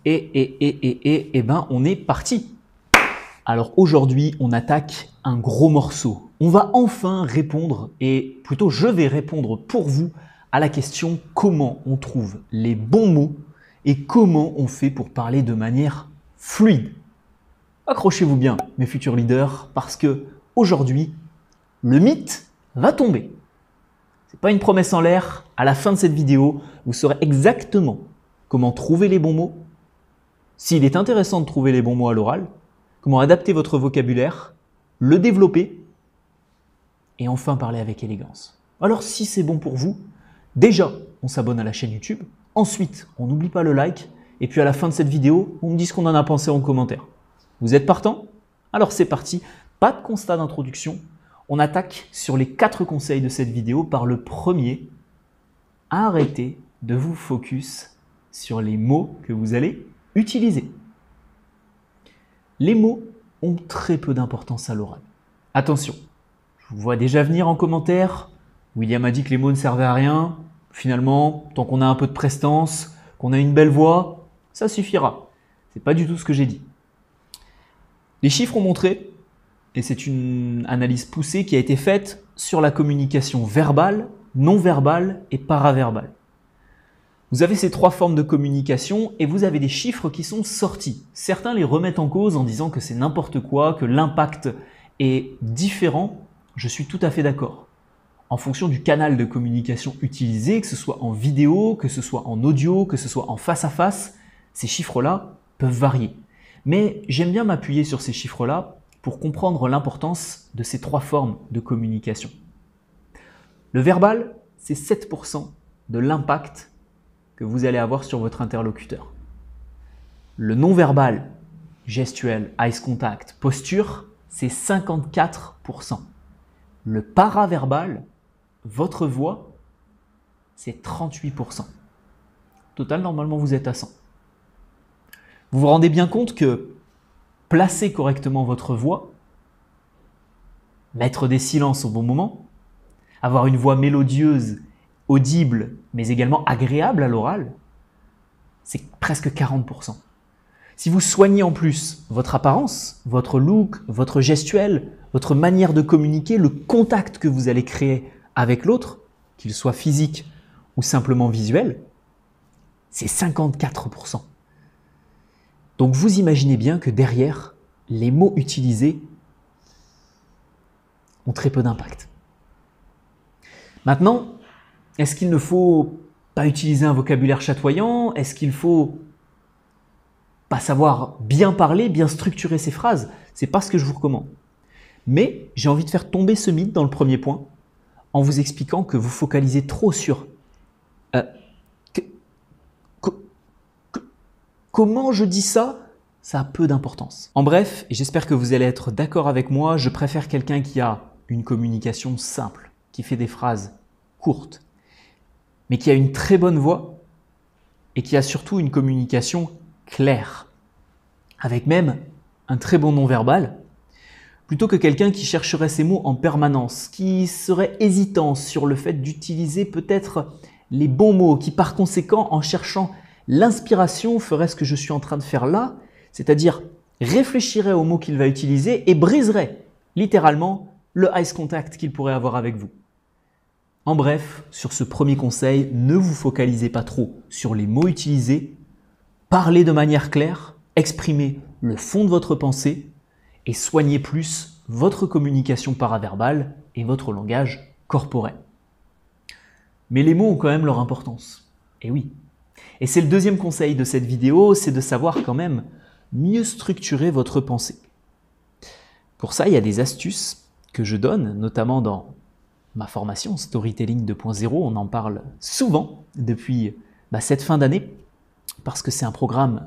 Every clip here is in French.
Et ben, on est parti. Alors aujourd'hui, on attaque un gros morceau. On va enfin répondre, et plutôt je vais répondre pour vous à la question comment on trouve les bons mots et comment on fait pour parler de manière fluide. Accrochez-vous bien, mes futurs leaders, parce que aujourd'hui, le mythe va tomber. Ce n'est pas une promesse en l'air. À la fin de cette vidéo, vous saurez exactement comment trouver les bons mots, s'il est intéressant de trouver les bons mots à l'oral, comment adapter votre vocabulaire, le développer et enfin parler avec élégance. Alors si c'est bon pour vous, déjà on s'abonne à la chaîne YouTube, ensuite on n'oublie pas le like et puis à la fin de cette vidéo, on me dit ce qu'on en a pensé en commentaire. Vous êtes partant? Alors c'est parti, pas de constat d'introduction, on attaque sur les 4 conseils de cette vidéo par le premier, arrêtez de vous focus sur les mots que vous allez utiliser. Les mots ont très peu d'importance à l'oral. Attention, je vous vois déjà venir en commentaire. William a dit que les mots ne servaient à rien. Finalement, tant qu'on a un peu de prestance, qu'on a une belle voix, ça suffira. C'est pas du tout ce que j'ai dit. Les chiffres ont montré, et c'est une analyse poussée qui a été faite sur la communication verbale, non verbale et paraverbale. Vous avez ces 3 formes de communication et vous avez des chiffres qui sont sortis. Certains les remettent en cause en disant que c'est n'importe quoi, que l'impact est différent. Je suis tout à fait d'accord. En fonction du canal de communication utilisé, que ce soit en vidéo, que ce soit en audio, que ce soit en face à face, ces chiffres-là peuvent varier. Mais j'aime bien m'appuyer sur ces chiffres-là pour comprendre l'importance de ces 3 formes de communication. Le verbal, c'est 7% de l'impact que vous allez avoir sur votre interlocuteur. Le non-verbal, gestuel, eyes contact, posture, c'est 54%. Le paraverbal, votre voix, c'est 38%. Total, normalement, vous êtes à 100. Vous vous rendez bien compte que placer correctement votre voix, mettre des silences au bon moment, avoir une voix mélodieuse, audible, mais également agréable à l'oral, c'est presque 40%. Si vous soignez en plus votre apparence, votre look, votre gestuel, votre manière de communiquer, le contact que vous allez créer avec l'autre, qu'il soit physique ou simplement visuel, c'est 54%. Donc vous imaginez bien que derrière, les mots utilisés ont très peu d'impact. Maintenant, est-ce qu'il ne faut pas utiliser un vocabulaire chatoyant? Est-ce qu'il faut pas savoir bien parler, bien structurer ses phrases? C'est pas ce que je vous recommande. Mais j'ai envie de faire tomber ce mythe dans le premier point en vous expliquant que vous focalisez trop sur comment je dis ça? Ça a peu d'importance. En bref, j'espère que vous allez être d'accord avec moi, je préfère quelqu'un qui a une communication simple, qui fait des phrases courtes, mais qui a une très bonne voix et qui a surtout une communication claire, avec même un très bon non-verbal, plutôt que quelqu'un qui chercherait ses mots en permanence, qui serait hésitant sur le fait d'utiliser peut-être les bons mots, qui par conséquent, en cherchant l'inspiration, ferait ce que je suis en train de faire là, c'est-à-dire réfléchirait aux mots qu'il va utiliser et briserait littéralement le eye contact qu'il pourrait avoir avec vous. En bref, sur ce premier conseil, ne vous focalisez pas trop sur les mots utilisés, parlez de manière claire, exprimez le fond de votre pensée et soignez plus votre communication paraverbale et votre langage corporel. Mais les mots ont quand même leur importance. Et oui. Et c'est le deuxième conseil de cette vidéo, c'est de savoir quand même mieux structurer votre pensée. Pour ça, il y a des astuces que je donne, notamment dans ma formation Storytelling 2.0, on en parle souvent depuis cette fin d'année, parce que c'est un programme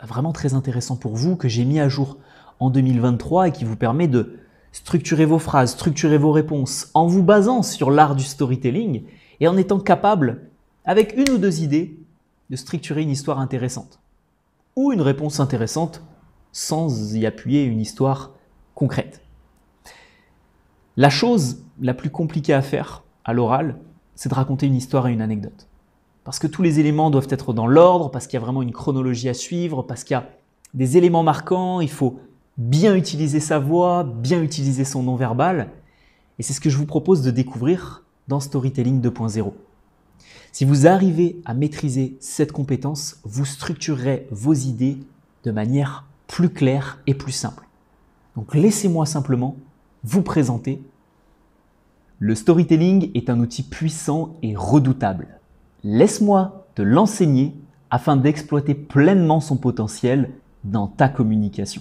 vraiment très intéressant pour vous, que j'ai mis à jour en 2023 et qui vous permet de structurer vos phrases, structurer vos réponses en vous basant sur l'art du storytelling et en étant capable, avec 1 ou 2 idées, de structurer une histoire intéressante ou une réponse intéressante sans y appuyer une histoire concrète. La chose la plus compliquée à faire à l'oral, c'est de raconter une histoire et une anecdote. parce que tous les éléments doivent être dans l'ordre, parce qu'il y a vraiment une chronologie à suivre, parce qu'il y a des éléments marquants, il faut bien utiliser sa voix, bien utiliser son non-verbal. Et c'est ce que je vous propose de découvrir dans Storytelling 2.0. Si vous arrivez à maîtriser cette compétence, vous structurerez vos idées de manière plus claire et plus simple. Donc laissez-moi simplement vous présenter. Le storytelling est un outil puissant et redoutable. Laisse-moi te l'enseigner afin d'exploiter pleinement son potentiel dans ta communication.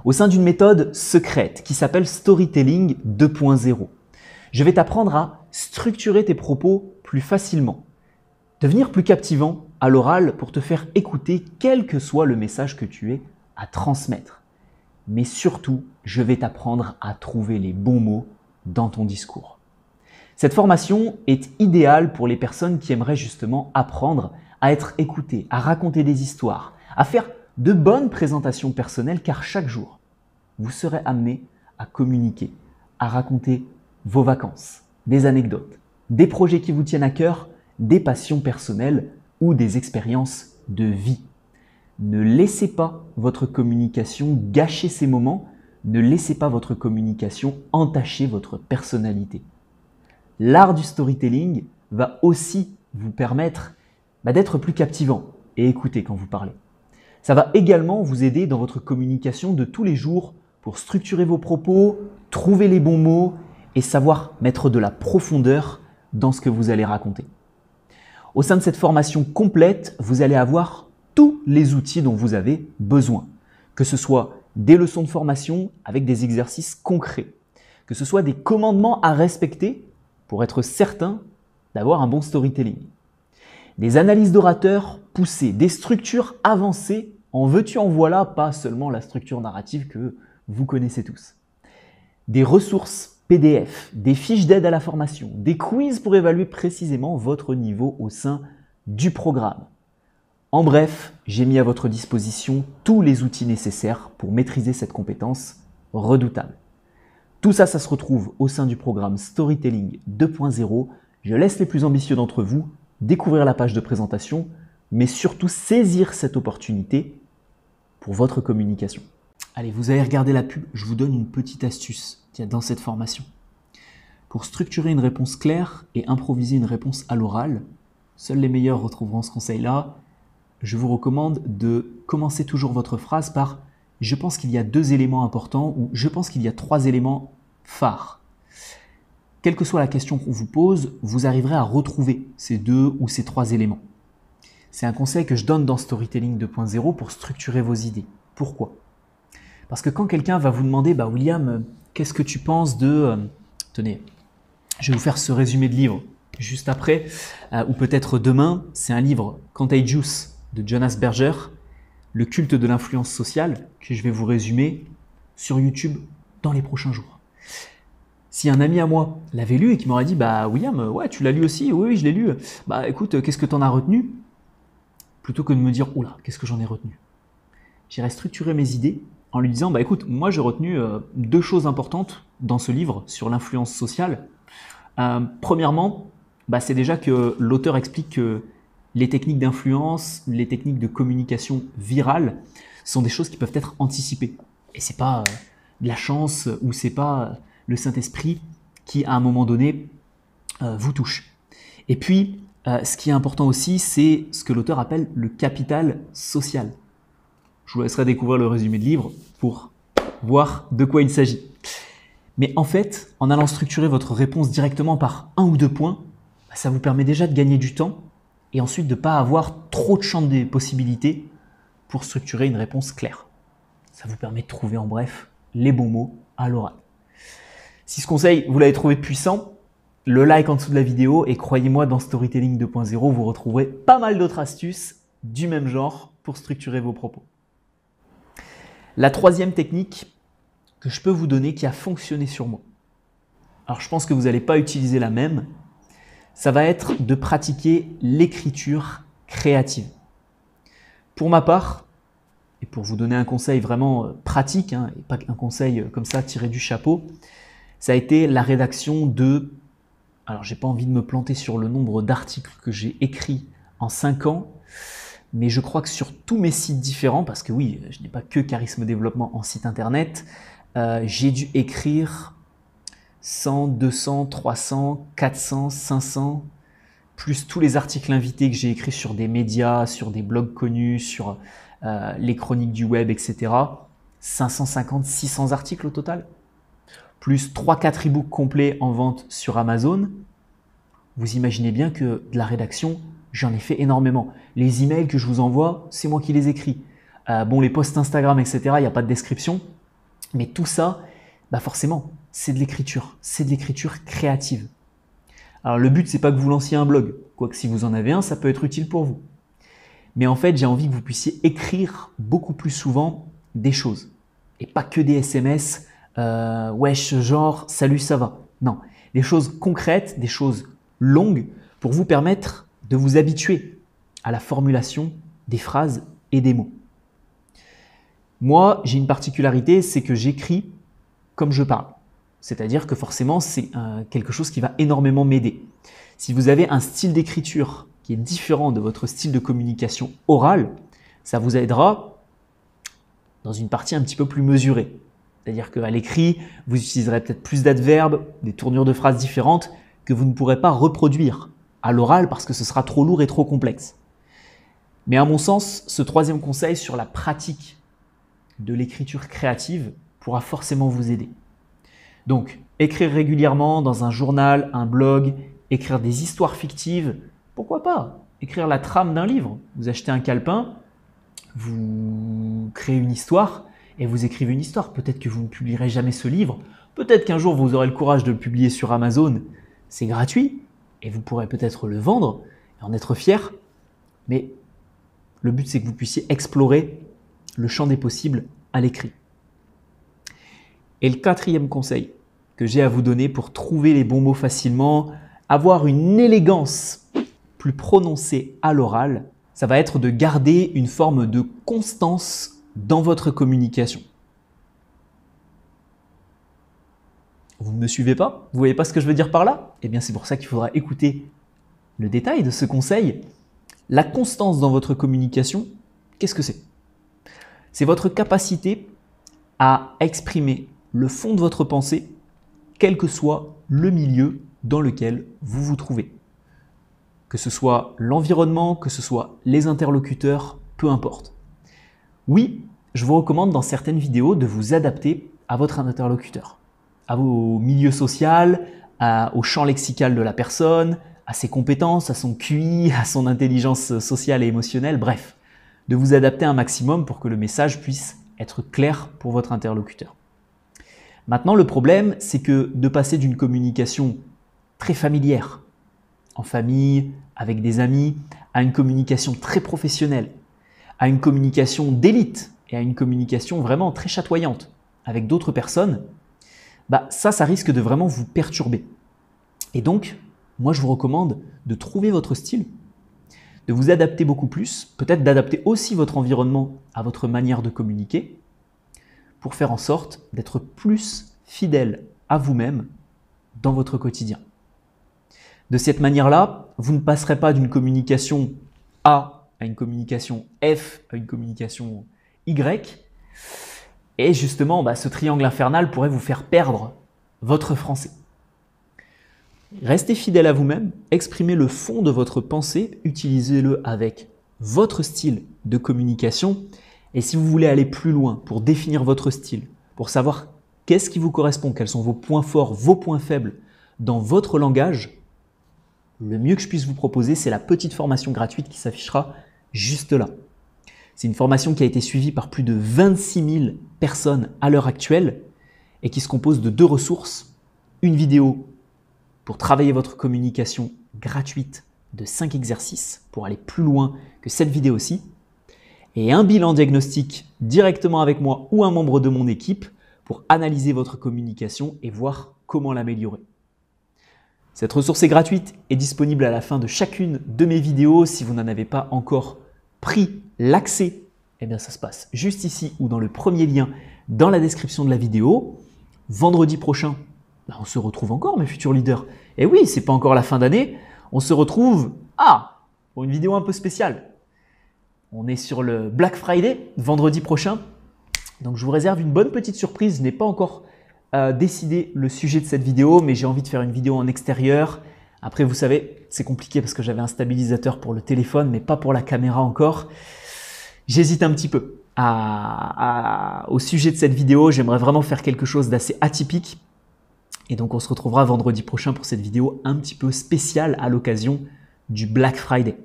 Au sein d'une méthode secrète qui s'appelle Storytelling 2.0, je vais t'apprendre à structurer tes propos plus facilement, devenir plus captivant à l'oral pour te faire écouter quel que soit le message que tu aies à transmettre. Mais surtout, je vais t'apprendre à trouver les bons mots dans ton discours. Cette formation est idéale pour les personnes qui aimeraient justement apprendre à être écoutées, à raconter des histoires, à faire de bonnes présentations personnelles car chaque jour, vous serez amené à communiquer, à raconter vos vacances, des anecdotes, des projets qui vous tiennent à cœur, des passions personnelles ou des expériences de vie. Ne laissez pas votre communication gâcher ces moments, ne laissez pas votre communication entacher votre personnalité. L'art du storytelling va aussi vous permettre d'être plus captivant et écouter quand vous parlez. Ça va également vous aider dans votre communication de tous les jours pour structurer vos propos, trouver les bons mots et savoir mettre de la profondeur dans ce que vous allez raconter. Au sein de cette formation complète, vous allez avoir tous les outils dont vous avez besoin, que ce soit des leçons de formation avec des exercices concrets, que ce soit des commandements à respecter pour être certain d'avoir un bon storytelling, des analyses d'orateurs poussées, des structures avancées, en veux-tu en voilà, pas seulement la structure narrative que vous connaissez tous, des ressources PDF, des fiches d'aide à la formation, des quiz pour évaluer précisément votre niveau au sein du programme. En bref, j'ai mis à votre disposition tous les outils nécessaires pour maîtriser cette compétence redoutable. Tout ça, ça se retrouve au sein du programme Storytelling 2.0. Je laisse les plus ambitieux d'entre vous découvrir la page de présentation, mais surtout saisir cette opportunité pour votre communication. Allez, vous avez regardé la pub, je vous donne une petite astuce qu'il y a dans cette formation. Pour structurer une réponse claire et improviser une réponse à l'oral, seuls les meilleurs retrouveront ce conseil-là. Je vous recommande de commencer toujours votre phrase par « je pense qu'il y a 2 éléments importants » ou « je pense qu'il y a 3 éléments phares ». Quelle que soit la question qu'on vous pose, vous arriverez à retrouver ces 2 ou ces 3 éléments. C'est un conseil que je donne dans Storytelling 2.0 pour structurer vos idées. Pourquoi ? Parce que quand quelqu'un va vous demander « William, qu'est-ce que tu penses de… Tenez, je vais vous faire ce résumé de livre juste après, ou peut-être demain. C'est un livre « Contagious » de Jonas Berger, le culte de l'influence sociale, que je vais vous résumer sur YouTube dans les prochains jours. Si un ami à moi l'avait lu et qui m'aurait dit « William, ouais, tu l'as lu aussi ? Oui, je l'ai lu. Écoute, qu'est-ce que tu en as retenu ?» Plutôt que de me dire « Oula, qu'est-ce que j'en ai retenu ?» J'irai structurer mes idées en lui disant « Écoute, moi j'ai retenu 2 choses importantes dans ce livre sur l'influence sociale. Premièrement, c'est déjà que l'auteur explique que les techniques d'influence, les techniques de communication virale sont des choses qui peuvent être anticipées. Et c'est pas de la chance ou c'est pas le Saint-Esprit qui, à un moment donné, vous touche. Et puis, ce qui est important aussi, c'est ce que l'auteur appelle le capital social. Je vous laisserai découvrir le résumé de livre pour voir de quoi il s'agit. Mais en fait, en allant structurer votre réponse directement par 1 ou 2 points, ça vous permet déjà de gagner du temps et ensuite de ne pas avoir trop de champs de possibilités pour structurer une réponse claire. Ça vous permet de trouver en bref les bons mots à l'oral. Si ce conseil, vous l'avez trouvé puissant, le like en dessous de la vidéo et croyez-moi, dans Storytelling 2.0, vous retrouverez pas mal d'autres astuces du même genre pour structurer vos propos. La 3e technique que je peux vous donner qui a fonctionné sur moi. Alors je pense que vous n'allez pas utiliser la même. Ça va être de pratiquer l'écriture créative. Pour ma part, et pour vous donner un conseil vraiment pratique, et pas un conseil comme ça tiré du chapeau, ça a été la rédaction de Alors, j'ai pas envie de me planter sur le nombre d'articles que j'ai écrits en 5 ans, mais je crois que sur tous mes sites différents, parce que oui, je n'ai pas que Charisme Développement en site internet, j'ai dû écrire 100, 200, 300, 400, 500, plus tous les articles invités que j'ai écrits sur des médias, sur des blogs connus, sur les chroniques du web, etc. 550, 600 articles au total, plus 3-4 e-books complets en vente sur Amazon. Vous imaginez bien que de la rédaction, j'en ai fait énormément. Les emails que je vous envoie, c'est moi qui les écris. Bon, les posts Instagram, etc., il n'y a pas de description. Mais tout ça, bah forcément, c'est de l'écriture. C'est de l'écriture créative. Alors le but, c'est pas que vous lanciez un blog. Quoique si vous en avez un, ça peut être utile pour vous. Mais en fait, j'ai envie que vous puissiez écrire beaucoup plus souvent des choses. Et pas que des SMS, wesh, genre, salut, ça va. Non, des choses concrètes, des choses longues pour vous permettre de vous habituer à la formulation des phrases et des mots. Moi, j'ai une particularité, c'est que j'écris comme je parle. C'est-à-dire que forcément, c'est quelque chose qui va énormément m'aider. Si vous avez un style d'écriture qui est différent de votre style de communication orale, ça vous aidera dans une partie un petit peu plus mesurée. C'est-à-dire qu'à l'écrit, vous utiliserez peut-être plus d'adverbes, des tournures de phrases différentes que vous ne pourrez pas reproduire à l'oral parce que ce sera trop lourd et trop complexe. Mais à mon sens, ce troisième conseil sur la pratique de l'écriture créative pourra forcément vous aider. Donc, écrire régulièrement dans un journal, un blog, écrire des histoires fictives, pourquoi pas? Écrire la trame d'un livre. Vous achetez un calepin, vous créez une histoire et vous écrivez une histoire. Peut-être que vous ne publierez jamais ce livre. Peut-être qu'un jour, vous aurez le courage de le publier sur Amazon. C'est gratuit et vous pourrez peut-être le vendre et en être fier. Mais le but, c'est que vous puissiez explorer le champ des possibles à l'écrit. Et le quatrième conseil que j'ai à vous donner pour trouver les bons mots facilement, avoir une élégance plus prononcée à l'oral, ça va être de garder une forme de constance dans votre communication. Vous ne me suivez pas? Vous voyez pas ce que je veux dire par là? Eh bien, c'est pour ça qu'il faudra écouter le détail de ce conseil. La constance dans votre communication, qu'est-ce que c'est? C'est votre capacité à exprimer le fond de votre pensée, quel que soit le milieu dans lequel vous vous trouvez. Que ce soit l'environnement, que ce soit les interlocuteurs, peu importe. Oui, je vous recommande dans certaines vidéos de vous adapter à votre interlocuteur, au milieu social, au champ lexical de la personne, à ses compétences, à son QI, à son intelligence sociale et émotionnelle, bref, de vous adapter un maximum pour que le message puisse être clair pour votre interlocuteur. Maintenant, le problème, c'est que de passer d'une communication très familière, en famille, avec des amis, à une communication très professionnelle, à une communication d'élite et à une communication vraiment très chatoyante avec d'autres personnes, ça risque de vraiment vous perturber. Et donc, moi, je vous recommande de trouver votre style, de vous adapter beaucoup plus, peut-être d'adapter aussi votre environnement à votre manière de communiquer, pour faire en sorte d'être plus fidèle à vous-même dans votre quotidien. De cette manière-là, vous ne passerez pas d'une communication A à une communication F à une communication Y. Et justement, ce triangle infernal pourrait vous faire perdre votre français. Restez fidèle à vous-même, exprimez le fond de votre pensée, utilisez-le avec votre style de communication. Et si vous voulez aller plus loin pour définir votre style, pour savoir qu'est-ce qui vous correspond, quels sont vos points forts, vos points faibles dans votre langage, le mieux que je puisse vous proposer, c'est la petite formation gratuite qui s'affichera juste là. C'est une formation qui a été suivie par plus de 26 000 personnes à l'heure actuelle et qui se compose de 2 ressources. Une vidéo pour travailler votre communication gratuite de 5 exercices pour aller plus loin que cette vidéo-ci et un bilan diagnostic directement avec moi ou un membre de mon équipe pour analyser votre communication et voir comment l'améliorer. Cette ressource est gratuite et disponible à la fin de chacune de mes vidéos. Si vous n'en avez pas encore pris l'accès, eh bien ça se passe juste ici ou dans le premier lien dans la description de la vidéo. Vendredi prochain, Bah, on se retrouve encore, mes futurs leaders. Et oui, c'est pas encore la fin d'année. On se retrouve pour une vidéo un peu spéciale. On est sur le Black Friday, vendredi prochain. Donc je vous réserve une bonne petite surprise. Je n'ai pas encore décidé le sujet de cette vidéo, mais j'ai envie de faire une vidéo en extérieur. Après, vous savez, c'est compliqué parce que j'avais un stabilisateur pour le téléphone, mais pas pour la caméra encore. J'hésite un petit peu au sujet de cette vidéo. J'aimerais vraiment faire quelque chose d'assez atypique. Et donc, on se retrouvera vendredi prochain pour cette vidéo un petit peu spéciale à l'occasion du Black Friday.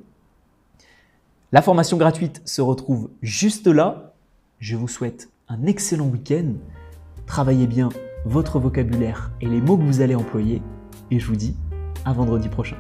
La formation gratuite se retrouve juste là. Je vous souhaite un excellent week-end. Travaillez bien votre vocabulaire et les mots que vous allez employer. Et je vous dis à vendredi prochain.